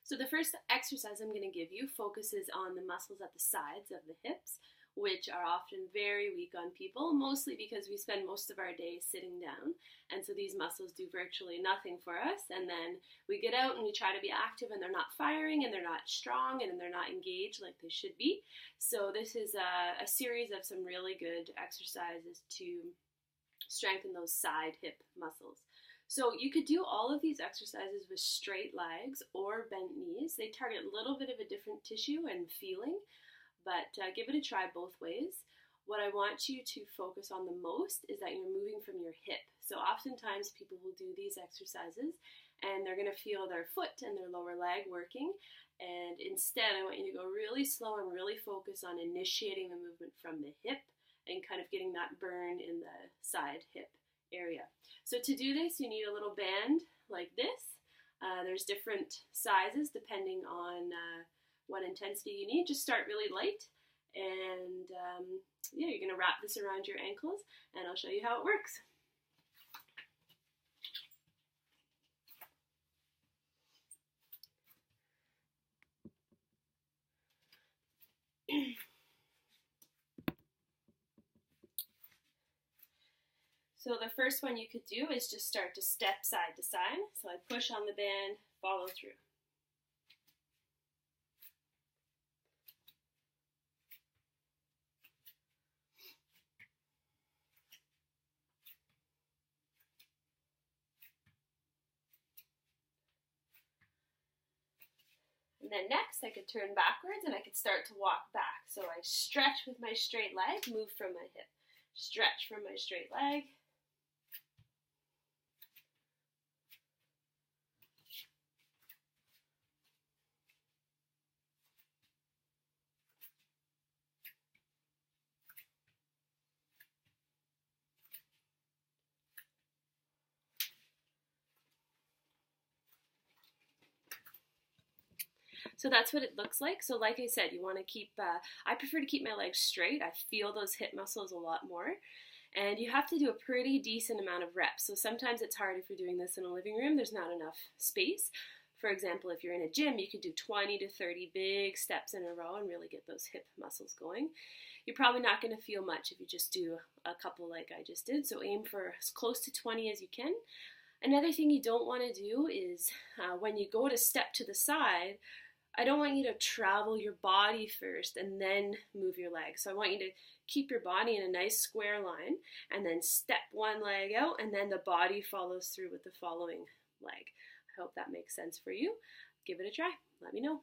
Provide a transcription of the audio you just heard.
So the first exercise I'm going to give you focuses on the muscles at the sides of the hips, which are often very weak on people, mostly because we spend most of our day sitting down. And so these muscles do virtually nothing for us. And then we get out and we try to be active and they're not firing and they're not strong and they're not engaged like they should be. So this is a series of some really good exercises to strengthen those side hip muscles. So you could do all of these exercises with straight legs or bent knees. They target a little bit of a different tissue and feeling, but give it a try both ways. What I want you to focus on the most is that you're moving from your hip. So oftentimes people will do these exercises and they're going to feel their foot and their lower leg working. And instead, I want you to go really slow and really focus on initiating the movement from the hip and kind of getting that burn in the side hip area. So to do this, you need a little band like this. There's different sizes depending on what intensity you need. Just start really light, and yeah, you're going to wrap this around your ankles, and I'll show you how it works. So the first one you could do is just start to step side to side. So I push on the band, follow through. And then next I could turn backwards and I could start to walk back. So I stretch with my straight leg, move from my hip. Stretch from my straight leg. So that's what it looks like. So like I said, you want to keep, I prefer to keep my legs straight. I feel those hip muscles a lot more. And you have to do a pretty decent amount of reps. So sometimes it's hard if you're doing this in a living room. There's not enough space. For example, if you're in a gym, you could do 20 to 30 big steps in a row and really get those hip muscles going. You're probably not going to feel much if you just do a couple like I just did. So aim for as close to 20 as you can. Another thing you don't want to do is when you go to step to the side, I don't want you to travel your body first and then move your legs. So I want you to keep your body in a nice square line and then step one leg out and then the body follows through with the following leg. I hope that makes sense for you. Give it a try. Let me know.